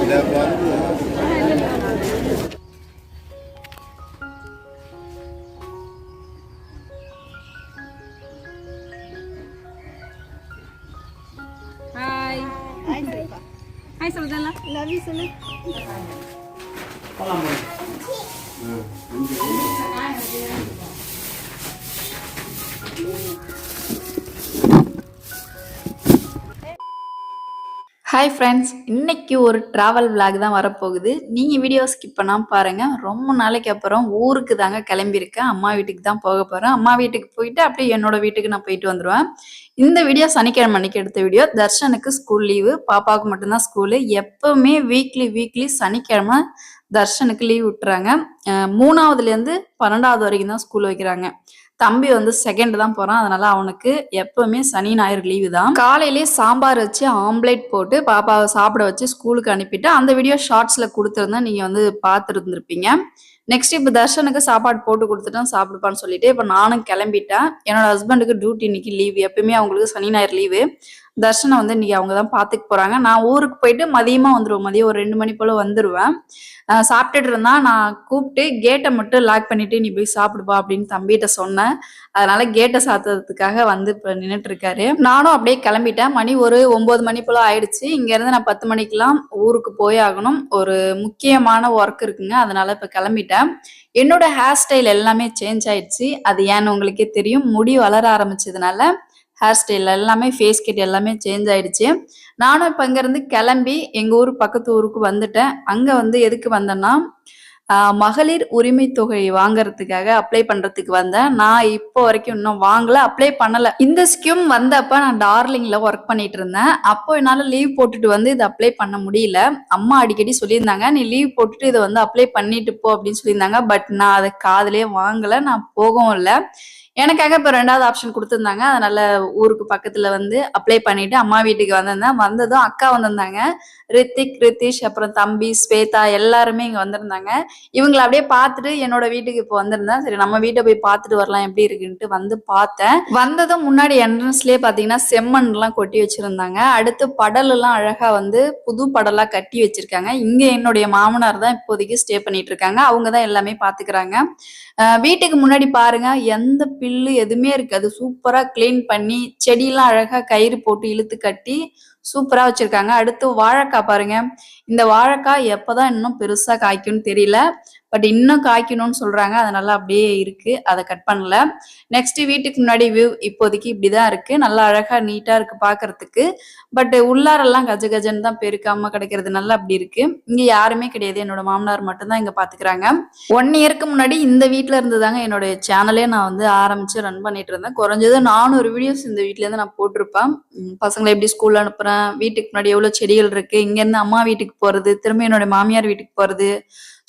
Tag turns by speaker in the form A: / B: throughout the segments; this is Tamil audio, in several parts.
A: Hai. Hai Silva. Hai Saudara. Love you Sulu.
B: Hi friends, இன்னைக்கு ஒரு ட்ராவல் விளாக் தான் வரப்போகுது. நீங்கள் வீடியோ ஸ்கிப் பண்ணாமல் பாருங்கள். ரொம்ப நாளைக்கு அப்புறம் ஊருக்கு தாங்க கிளம்பியிருக்கேன். அம்மா வீட்டுக்கு தான் போக போகிறேன். அம்மா வீட்டுக்கு போயிட்டு அப்படியே என்னோட வீட்டுக்கு நான் போயிட்டு வந்துடுவேன். இந்த வீடியோ சனிக்கிழமை அன்னைக்கு எடுத்த வீடியோ. தர்ஷனுக்கு ஸ்கூல் லீவு, பாப்பாவுக்கு மட்டும்தான் ஸ்கூலு. எப்பவுமே வீக்லி சனிக்கிழமை தர்ஷனுக்கு லீவ் விட்டுறாங்க. 3ஆவதுலேருந்து 12ஆவது வரைக்கும் தான் ஸ்கூல் வைக்கிறாங்க. தம்பி வந்து செகண்ட் தான் போறான். அதனால அவனுக்கு எப்பவுமே சனி ஞாயிறு லீவு தான். காலையிலேயே சாம்பார் வச்சு ஆம்லேட் போட்டு பாப்பாவை சாப்பிட வச்சு ஸ்கூலுக்கு அனுப்பிட்டு அந்த வீடியோ ஷார்ட்ஸ்ல கொடுத்துருந்தேன். நீங்க வந்து பார்த்துருந்துருப்பீங்க. நெக்ஸ்ட் இப்போ தர்ஷனுக்கு சாப்பாடு போட்டு கொடுத்துட்டேன், சாப்பிடுப்பான்னு சொல்லிட்டு இப்போ நானும் கிளம்பிட்டேன். என்னோட ஹஸ்பண்டுக்கு டியூட்டி இன்னைக்கு லீவு. எப்பயுமே அவங்களுக்கு சனி ஞாயிறு லீவு. தர்ஷனை வந்து இன்னைக்கு அவங்க தான் பார்த்துக்க போறாங்க. நான் ஊருக்கு போயிட்டு மதியமா வந்துடுவேன். மதியம் ஒரு 2 மணி போல வந்துடுவேன். சாப்பிட்டுட்டு இருந்தா நான் கூப்பிட்டு கேட்டை மட்டும் லாக் பண்ணிட்டு நீ போய் சாப்பிடுப்பா அப்படின்னு தம்பிகிட்ட சொன்னேன். அதனால கேட்டை சாத்துறதுக்காக வந்து இப்போ நின்றுட்டு இருக்காரு. நானும் அப்படியே கிளம்பிட்டேன். மணி ஒரு 9 மணி போல ஆயிடுச்சு. இங்க இருந்து நான் 10 மணிக்கெல்லாம் ஊருக்கு போய் ஆகணும். ஒரு முக்கியமான ஒர்க் இருக்குங்க. அதனால இப்போ கிளம்பிட்டேன். என்னோட ஹேர் ஸ்டைல் எல்லாமே சேஞ்ச் ஆயிடுச்சு. அது ஏன்னு உங்களுக்கே தெரியும். முடி வளர ஆரம்பிச்சதுனால ஹேர் ஸ்டைல் எல்லாமே, ஃபேஸ் கட் எல்லாமே சேஞ்ச் ஆயிடுச்சு. நானும் இப்போ இங்கேருந்து கிளம்பி எங்கள் ஊர் பக்கத்து ஊருக்கு வந்துட்டேன். அங்கே வந்து எதுக்கு வந்தேன்னா மகளிர் உரிமை தொகை வாங்கறதுக்காக அப்ளை பண்றதுக்கு வந்தேன். நான் இப்போ வரைக்கும் இன்னும் வாங்கல, அப்ளை பண்ணல. இந்த ஸ்கீம் வந்தப்ப நான் டார்லிங்ல ஒர்க் பண்ணிட்டு இருந்தேன். அப்போ என்னால லீவ் போட்டுட்டு வந்து இதை அப்ளை பண்ண முடியல. அம்மா அடிக்கடி சொல்லியிருந்தாங்க, நீ லீவ் போட்டுட்டு இதை வந்து அப்ளை பண்ணிட்டு போ அப்படின்னு சொல்லியிருந்தாங்க. பட் நான் அதை காதுலயே வாங்கல, நான் போகவும் இல்லை. எனக்காக இப்போ 2வது ஆப்ஷன் கொடுத்துருந்தாங்க. அதனால ஊருக்கு பக்கத்துல வந்து அப்ளை பண்ணிட்டு அம்மா வீட்டுக்கு வந்திருந்தேன். வந்ததும் அக்கா வந்திருந்தாங்க, ரித்திக், ரித்திஷ், அப்புறம் தம்பி, ஸ்வேதா எல்லாருமே இங்க வந்திருந்தாங்க. இவங்களை அப்படியே பார்த்துட்டு என்னோட வீட்டுக்கு இப்போ வந்திருந்தேன். சரி நம்ம வீட்டை போய் பார்த்துட்டு வரலாம் எப்படி இருக்குன்ட்டு வந்து பார்த்தேன். வந்ததும் முன்னாடி என்ட்ரன்ஸ்லயே பாத்தீங்கன்னா செம்மண் எல்லாம் கொட்டி வச்சிருந்தாங்க. அடுத்து படல் எல்லாம் அழகா வந்து புது படலா கட்டி வச்சிருக்காங்க. இங்க என்னுடைய மாமனார் தான் இப்போதைக்கு ஸ்டே பண்ணிட்டு இருக்காங்க. அவங்கதான் எல்லாமே பாத்துக்கிறாங்க. வீட்டுக்கு முன்னாடி பாருங்க, எந்த பில்லு எதுவுமே இருக்காது. சூப்பரா கிளீன் பண்ணி செடியெல்லாம் அழகா கயிறு போட்டு இழுத்து கட்டி சூப்பரா வச்சிருக்காங்க. அடுத்து வாழைக்காய் பாருங்க. இந்த வாழைக்காய் எப்பதான் இன்னும் பெருசா காய்க்கும்னு தெரியல. பட் இன்னும் காய்க்கணும்னு சொல்றாங்க. அதனால அப்படியே இருக்கு, அதை கட் பண்ணல. நெக்ஸ்ட் வீட்டுக்கு முன்னாடி வியூ இப்போதைக்கு இப்படிதான் இருக்கு. நல்லா அழகா நீட்டா இருக்கு பாக்குறதுக்கு. பட் உள்ளாரெல்லாம் கஜ கஜன்னு தான் பெருக்காம கிடைக்கிறதுனால அப்படி இருக்கு. இங்க யாருமே கிடையாது. என்னோட மாமனார் மட்டும்தான் இங்க பாத்துக்கிறாங்க. 1 இயருக்கு முன்னாடி இந்த வீட்டுல இருந்துதாங்க என்னோட சேனலே நான் வந்து ஆரம்பிச்சு ரன் பண்ணிட்டு இருந்தேன். குறைஞ்சது 400 வீடியோஸ் இந்த வீட்டுல இருந்து நான் போட்டிருப்பேன். பசங்களை எப்படி ஸ்கூல்ல அனுப்புறேன், வீட்டுக்கு முன்னாடி எவ்வளவு செடிகள் இருக்கு, இங்க இருந்து அம்மா வீட்டுக்கு போறது, திரும்ப என்னோட மாமியார் வீட்டுக்கு போறது.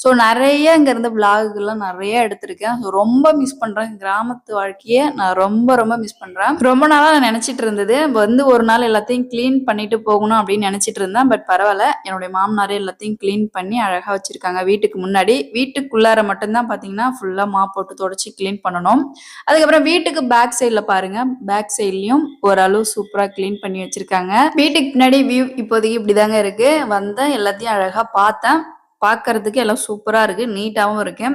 B: ஸோ நிறைய இங்க இருந்த விளாகுகள்லாம் நிறைய எடுத்திருக்கேன். ஸோ ரொம்ப மிஸ் பண்றேன். கிராமத்து வாழ்க்கையை நான் ரொம்ப ரொம்ப மிஸ் பண்றேன். ரொம்ப நாளா நான் நினைச்சிட்டு இருந்தது வந்து ஒரு நாள் எல்லாத்தையும் கிளீன் பண்ணிட்டு போகணும் அப்படின்னு நினைச்சிட்டு இருந்தேன். பட் பரவாயில்ல, என்னுடைய மாமனாரே எல்லாத்தையும் கிளீன் பண்ணி அழகா வச்சிருக்காங்க. வீட்டுக்கு முன்னாடி, வீட்டுக்குள்ளார மட்டும்தான் பாத்தீங்கன்னா ஃபுல்லா மாப் போட்டு தொடச்சி கிளீன் பண்ணணும். அதுக்கப்புறம் வீட்டுக்கு பேக் சைட்ல பாருங்க, பேக் சைட்லயும் ஓரளவு சூப்பரா கிளீன் பண்ணி வச்சிருக்காங்க. வீட்டுக்கு பின்னாடி வியூ இப்போதைக்கு இப்படிதாங்க இருக்கு. வந்தேன், எல்லாத்தையும் அழகா பார்த்தேன். பார்க்கறதுக்கு எல்லாம் சூப்பரா இருக்கு, நீட்டாவும் இருக்கு.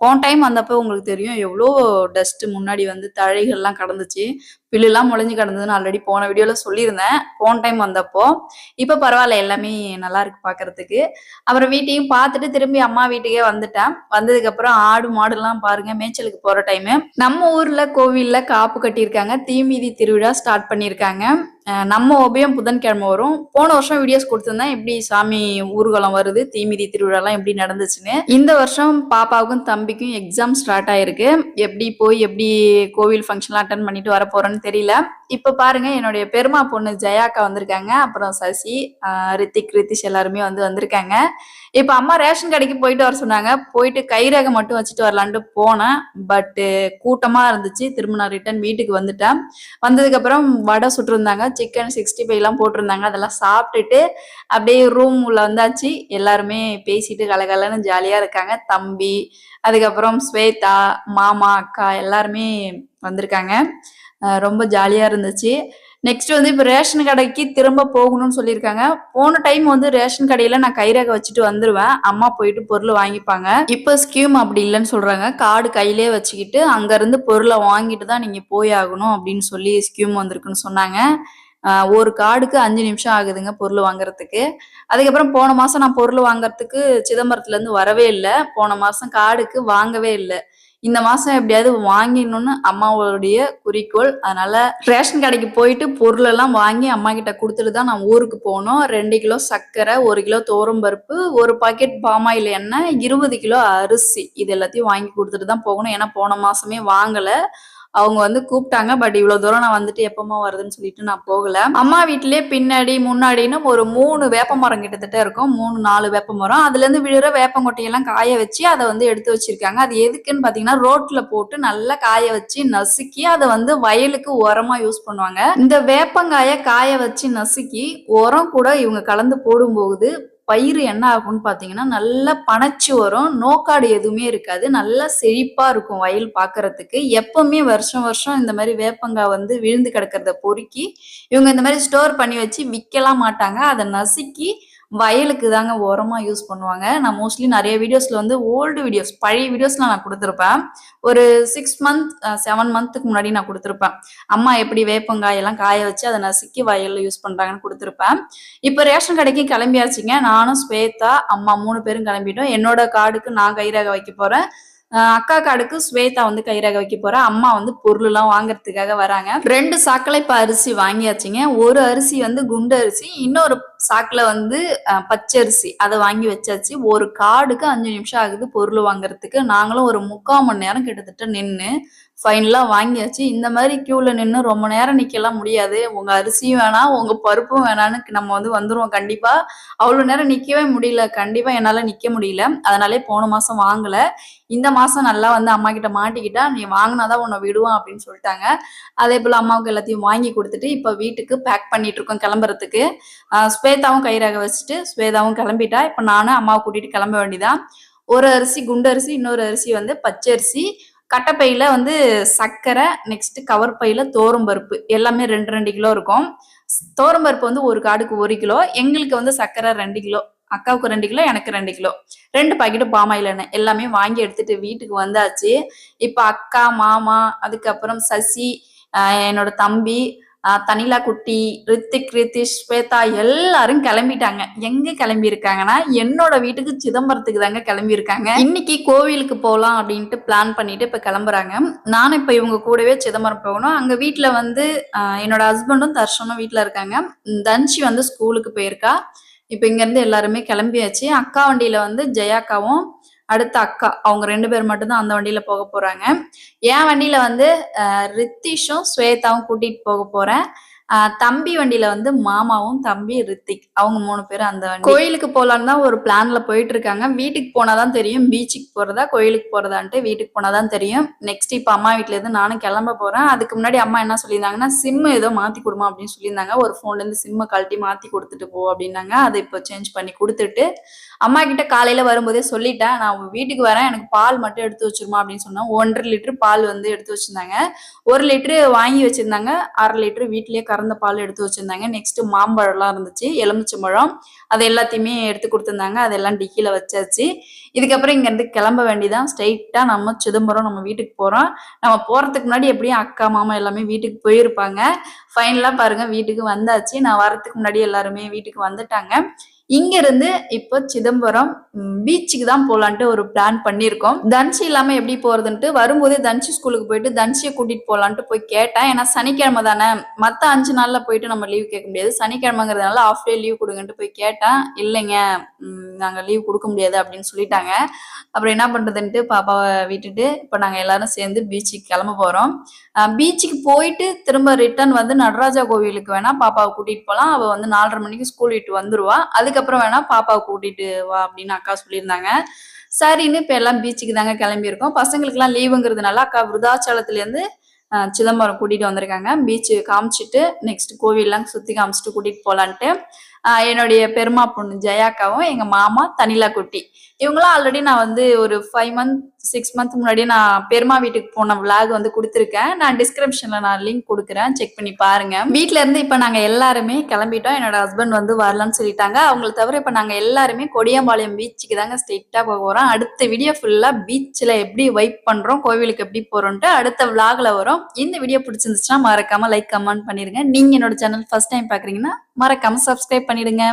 B: போன டைம் வந்தப்போ உங்களுக்கு தெரியும் எவ்வளோ டஸ்ட் முன்னாடி வந்து தழைகள்லாம் கடந்துச்சு, பில்லுலாம் முளைஞ்சு கிடந்ததுன்னு ஆல்ரெடி போன வீடியோல சொல்லியிருந்தேன் போன டைம் வந்தப்போ. இப்போ பரவாயில்ல, எல்லாமே நல்லா இருக்கு பார்க்கறதுக்கு. அப்புறம் வீட்டையும் பார்த்துட்டு திரும்பி அம்மா வீட்டுக்கே வந்துட்டேன். வந்ததுக்கு அப்புறம் ஆடு மாடுலாம் பாருங்க, மேய்ச்சலுக்கு போற டைம். நம்ம ஊர்ல கோவில்ல காப்பு கட்டியிருக்காங்க, தீமிதி திருவிழா ஸ்டார்ட் பண்ணியிருக்காங்க. நம்ம உபயம் புதன்கிழமை வரும். போன வருஷம் வீடியோஸ் கொடுத்திருந்தேன், எப்படி சாமி ஊர்வலம் வருது, தீமிதி திருவிழாலாம் எப்படி நடந்துச்சுன்னு. இந்த வருஷம் பாப்பாவுக்கும் தம்பிக்கும் எக்ஸாம் ஸ்டார்ட் ஆயிருக்கு. எப்படி போய் எப்படி கோவில் ஃபங்க்ஷன்லாம் அட்டன் பண்ணிட்டு வர போறேன்னு தெரியல. இப்ப பாருங்க, என்னுடைய பெருமா பொண்ணு ஜெயாக்கா வந்திருக்காங்க. அப்புறம் சசி, ரித்திக், ரித்திஷ் எல்லாருமே வந்திருக்காங்க. இப்ப அம்மா ரேஷன் கடைக்கு போயிட்டு வர சொன்னாங்க. போயிட்டு கைரேகை மட்டும் வச்சுட்டு வரலான்ட்டு போனேன். பட் கூட்டமா இருந்துச்சு. திரும்ப நான் ரிட்டர்ன் வீட்டுக்கு வந்துட்டேன். வந்ததுக்கு அப்புறம் வடை சுட்டிருந்தாங்க, சிக்கன் 65 எல்லாம் போட்டிருந்தாங்க. அதெல்லாம் சாப்பிட்டுட்டு அப்படியே ரூம் உள்ள வந்தாச்சு. எல்லாருமே பேசிட்டு கலகலன்னு ஜாலியா இருக்காங்க. தம்பி, அதுக்கப்புறம் ஸ்வேதா, மாமா, அக்கா எல்லாருமே வந்திருக்காங்க. ரொம்ப ஜாலியா இருந்துச்சு. நெக்ஸ்ட் வந்து இப்போ ரேஷன் கடைக்கு திரும்ப போகணும்னு சொல்லியிருக்காங்க. போன டைம் வந்து ரேஷன் கடையில நான் கைரேகை வச்சுட்டு வந்துருவேன். அம்மா போயிட்டு பொருள் வாங்கிப்பாங்க. இப்போ ஸ்கீம் அப்படி இல்லைன்னு சொல்றாங்க. கார்டு கையிலே வச்சுக்கிட்டு அங்க இருந்து பொருளை வாங்கிட்டு தான் நீங்க போய் ஆகணும் அப்படின்னு சொல்லி ஸ்கீம் வந்திருக்குன்னு சொன்னாங்க. ஒரு கார்டுக்கு 5 நிமிஷம் ஆகுதுங்க பொருள் வாங்குறதுக்கு. அதுக்கப்புறம் போன மாசம் நான் பொருள் வாங்குறதுக்கு சிதம்பரத்துல இருந்து வரவே இல்லை. போன மாசம் கார்டுக்கு வாங்கவே இல்லை. இந்த மாசம் எப்படியாவது வாங்கிடணும்னு அம்மாவோடைய குறிக்கோள். அதனால ரேஷன் கடைக்கு போயிட்டு பொருள் எல்லாம் வாங்கி அம்மா கிட்ட கொடுத்துட்டு தான் நான் ஊருக்கு போனோம். 2 கிலோ சர்க்கரை, 1 கிலோ பருப்பு, 1 பாக்கெட் பாமாயில் எண்ணெய், 20 கிலோ அரிசி இது எல்லாத்தையும் வாங்கி கொடுத்துட்டு தான் போகணும். ஏன்னா போன மாசமே வாங்கல. அவங்க வந்து கூப்பிட்டாங்க. பட் இவ்வளவு தூரம் நான் வந்துட்டு எப்பமா வருதுன்னு சொல்லிட்டு நான் போகல. அம்மா வீட்டிலேயே பின்னாடி முன்னாடின்னு ஒரு 3 வேப்ப மரம் கிட்டத்தட்ட இருக்கும். 3-4 வேப்ப மரம். அதுல இருந்து விழுற வேப்பங்கொட்டையெல்லாம் காய வச்சு அதை வந்து எடுத்து வச்சிருக்காங்க. அது எதுக்குன்னு பாத்தீங்கன்னா ரோட்ல போட்டு நல்லா காய வச்சு நசுக்கி அதை வந்து வயலுக்கு உரமா யூஸ் பண்ணுவாங்க. இந்த வேப்பங்காய காய வச்சு நசுக்கி உரம் கூட இவங்க கலந்து போடும்போது பயிர் என்ன ஆகும்னு பாத்தீங்கன்னா நல்லா பனைச்சு வரும். நோக்காடு எதுவுமே இருக்காது. நல்லா செழிப்பா இருக்கும் வயல் பாக்குறதுக்கு. எப்பவுமே வருஷம் வருஷம் இந்த மாதிரி வேப்பங்காய் வந்து விழுந்து கிடக்கிறத பொறுக்கி இவங்க இந்த மாதிரி ஸ்டோர் பண்ணி வச்சு விற்கலாம் மாட்டாங்க. அதை நசுக்கி வயலுக்கு தாங்க உரமா யூஸ் பண்ணுவாங்க. நான் மோஸ்ட்லி நிறைய வீடியோஸ்ல வந்து ஓல்டு வீடியோஸ் பழைய வீடியோஸ்லாம் நான் கொடுத்துருப்பேன். ஒரு 6 மந்த் 7 மந்த்துக்கு முன்னாடி நான் கொடுத்துருப்பேன். அம்மா எப்படி வேப்பங்காய் எல்லாம் காய வச்சு அதை நசுக்கி வயல்ல யூஸ் பண்றாங்கன்னு கொடுத்துருப்பேன். இப்ப ரேஷன் கடைக்கு கிளம்பியாச்சுங்க. நானும் ஸ்வேதா அம்மா 3 பேரும் கிளம்பிட்டோம். என்னோட கார்டுக்கு நான் கைரேகை வைக்க போறேன். அக்கா கார்டுக்கு ஸ்வேதா வந்து கைரேகை வைக்க போறா. அம்மா வந்து பொருள் எல்லாம் வாங்குறதுக்காக வராங்க. 2 சாக்கில் இப்ப அரிசி வாங்கியாச்சுங்க. ஒரு அரிசி வந்து குண்டு அரிசி, இன்னொரு சாக்குல வந்து பச்சரிசி அதை வாங்கி வச்சாச்சு. ஒரு கார்டுக்கு 5 நிமிஷம் ஆகுது பொருள் வாங்குறதுக்கு. நாங்களும் ஒரு 3/4 மணி நேரம் கிட்டத்தட்ட நின்று ஃபைனலா வாங்கியாச்சு. இந்த மாதிரி கியூல நின்று ரொம்ப நேரம் நிக்கலாம் முடியாது. உங்க அரிசியும் வேணாம், உங்க பருப்பும் வேணான்னு நம்ம வந்து வந்துருவோம். கண்டிப்பா அவ்வளவு நேரம் நிக்கவே முடியல. கண்டிப்பா என்னால நிக்க முடியல. அதனாலே போன மாசம் வாங்கல. இந்த மாசம் நல்லா வந்து அம்மா கிட்ட மாட்டிக்கிட்டா, நீ வாங்கினாதான் உன்னை விடுவான் அப்படின்னு சொல்லிட்டாங்க. அதே போல அம்மாவுக்கு எல்லாத்தையும் வாங்கி கொடுத்துட்டு இப்ப வீட்டுக்கு பேக் பண்ணிட்டு இருக்கோம் கிளம்புறதுக்கு. ஸ்வேதாவும் கைரேகை வச்சுட்டு ஸ்வேதாவும் கிளம்பிட்டா. இப்ப நானும் அம்மாவை கூட்டிட்டு கிளம்ப வேண்டியதான். ஒரு அரிசி குண்டு அரிசி, இன்னொரு அரிசி வந்து பச்சரிசி, கட்டைப்பையில வந்து சர்க்கரை, நெக்ஸ்ட் கவர் பையில பருப்பு எல்லாமே 2 கிலோ இருக்கும். பருப்பு வந்து ஒரு கார்டுக்கு 1 கிலோ. எங்களுக்கு வந்து சர்க்கரை 2 கிலோ, அக்காவுக்கு 2 கிலோ, எனக்கு 2 கிலோ, 2 பாக்கெட் பாமாயில் எண்ணெய் எல்லாமே வாங்கி எடுத்துட்டு வீட்டுக்கு வந்தாச்சு. இப்ப அக்கா, மாமா, அதுக்கப்புறம் சசி, என்னோட தம்பி, தனிலா குட்டி, ரித்திக், ரித்திஷ், ஸ்வேதா எல்லாரும் கிளம்பிட்டாங்க. எங்க கிளம்பி இருக்காங்கன்னா என்னோட வீட்டுக்கு சிதம்பரத்துக்கு தாங்க கிளம்பி இருக்காங்க. இன்னைக்கு கோவிலுக்கு போகலாம் அப்படின்ட்டு பிளான் பண்ணிட்டு இப்ப கிளம்புறாங்க. நானும் இப்ப இவங்க கூடவே சிதம்பரம் போகணும். அங்க வீட்டுல வந்து என்னோட ஹஸ்பண்டும் தர்ஷனும் வீட்டுல இருக்காங்க. தன்ஷி வந்து ஸ்கூலுக்கு போயிருக்கா. இப்ப இங்க இருந்து எல்லாருமே கிளம்பியாச்சு. அக்கா வண்டியில வந்து ஜெயாக்காவும் அடுத்த அக்கா அவங்க 2 பேர் மட்டும்தான் அந்த வண்டியில போக போறாங்க. என் வண்டியில வந்து ரித்திஷும் ஸ்வேதாவும் கூட்டிட்டு போக போறேன். தம்பி வண்டியில வந்து மாமாவும் தம்பி ரித்திக் அவங்க 3 பேரும் அந்த வண்டி. கோயிலுக்கு போலான்னு தான் ஒரு பிளான்ல போயிட்டு இருக்காங்க. வீட்டுக்கு போனாதான் தெரியும் பீச்சுக்கு போறதா கோயிலுக்கு போறதான்ட்டு. வீட்டுக்கு போனாதான் தெரியும். நெக்ஸ்ட் இப்ப அம்மா வீட்டுல இருந்து நானும் கிளம்ப போறேன். அதுக்கு முன்னாடி அம்மா என்ன சொல்லியிருந்தாங்கன்னா சிம் ஏதோ மாத்தி கொடுமா அப்படின்னு சொல்லியிருந்தாங்க. ஒரு போன்ல இருந்து சிம்மை கழட்டி மாத்தி கொடுத்துட்டு போ அப்படின்னாங்க. அதை இப்போ சேஞ்ச் பண்ணி கொடுத்துட்டு அம்மா கிட்ட காலையில வரும்போதே சொல்லிட்டேன், நான் உங்க வீட்டுக்கு வரேன், எனக்கு பால் மட்டும் எடுத்து வச்சிருமா அப்படின்னு சொன்னோம். 1.5 லிட்டர் பால் வந்து எடுத்து வச்சிருந்தாங்க. 1 லிட்டரு வாங்கி வச்சிருந்தாங்க. 1/2 லிட்டர் வீட்லயே கறந்த பால் எடுத்து வச்சிருந்தாங்க. நெக்ஸ்ட் மாம்பழம்லாம் இருந்துச்சு, எலுமிச்சம்பழம், அது எல்லாத்தையுமே எடுத்து கொடுத்துருந்தாங்க. அதெல்லாம் டிக்கில வச்சாச்சு. இதுக்கப்புறம் இங்க இருந்து கிளம்ப வேண்டியதான். ஸ்ட்ரைட்டா நம்ம சிதம்பரம் நம்ம வீட்டுக்கு போறோம். நம்ம போறதுக்கு முன்னாடி எப்படியும் அக்கா மாமா எல்லாமே வீட்டுக்கு போயிருப்பாங்க. ஃபைனலா பாருங்க வீட்டுக்கு வந்தாச்சு. நான் வரதுக்கு முன்னாடி எல்லாருமே வீட்டுக்கு வந்துட்டாங்க. இங்க இருந்து இப்போ சிதம்பரம் பீச்சுக்கு தான் போலான்ட்டு ஒரு பிளான் பண்ணியிருக்கோம். தன்ஷி இல்லாம எப்படி போறதுன்ட்டு வரும்போதே தன்ஷி ஸ்கூலுக்கு போயிட்டு தன்ஷியை கூட்டிட்டு போலான்ட்டு போய் கேட்டேன். ஏன்னா சனிக்கிழமை தானே, மத்த 5 நாள்ல போயிட்டு நம்ம லீவ் கேட்க முடியாது. சனிக்கிழமைங்கிறதுனால ஆஃப் டே லீவ் கொடுங்கன்ட்டு போய் கேட்டேன். இல்லைங்க நாங்க லீவ் கொடுக்க முடியாது அப்படின்னு சொல்லிட்டாங்க. அப்புறம் என்ன பண்றதுன்ட்டு பாப்பாவை விட்டுட்டு இப்ப நாங்க எல்லாரும் சேர்ந்து பீச்சுக்கு கிளம்ப போறோம். பீச்சுக்கு போயிட்டு திரும்ப ரிட்டர்ன் வந்து நடராஜா கோவிலுக்கு வேணா பாப்பாவை கூட்டிட்டு போலாம். அவ வந்து 4:30 மணிக்கு ஸ்கூல் விட்டு வந்துருவா. அதுக்கப்புறம் வேணா பாப்பாவை கூட்டிட்டு வா அப்படின்னு அக்கா சொல்லியிருந்தாங்க. சரின்னு இப்ப எல்லாம் பீச்சுக்கு தாங்க கிளம்பி இருக்கோம். பசங்களுக்கு எல்லாம் லீவுங்கிறதுனால அக்கா விருதாச்சலத்துல இருந்து சிதம்பரம் கூட்டிட்டு வந்திருக்காங்க. பீச்சு காமிச்சிட்டு நெக்ஸ்ட் கோவில்லாம் சுத்தி காமிச்சிட்டு கூட்டிட்டு போலான்ட்டு என்னுடைய பெருமா பொண்ணு ஜெயாக்காவும் எங்க மாமா தனிலா குட்டி இவங்களாம் ஆல்ரெடி நான் வந்து ஒரு 5 month 6 month முன்னாடி நான் பெருமா வீட்டுக்கு போன விளாக் வந்து கொடுத்துருக்கேன். நான் டிஸ்கிரிப்ஷன்ல நான் லிங்க் கொடுக்குறேன், செக் பண்ணி பாருங்க. வீட்ல இருந்து இப்ப நாங்க எல்லாருமே கிளம்பிட்டோம். என்னோட ஹஸ்பண்ட் வந்து வரலன்னு சொல்லிட்டாங்க. அவங்கள தவிர இப்ப நாங்க எல்லாருமே கொடியம்பாளையம் பீச்சுக்கு தாங்க ஸ்ட்ரெயிட்டா போக போறோம். அடுத்த வீடியோ ஃபுல்லா பீச்ல எப்படி வைப் பண்றோம், கோவிலுக்கு எப்படி போறோம்ட்டு அடுத்த விளாக்ல வரும். இந்த வீடியோ பிடிச்சிருந்துச்சுன்னா மறக்காம லைக் கமெண்ட் பண்ணிருங்க. நீங்க என்னோட சேனல் ஃபர்ஸ்ட் டைம் பாக்குறீங்கன்னா மறக்காம சப்ஸ்கிரைப் பண்ணிடுங்க.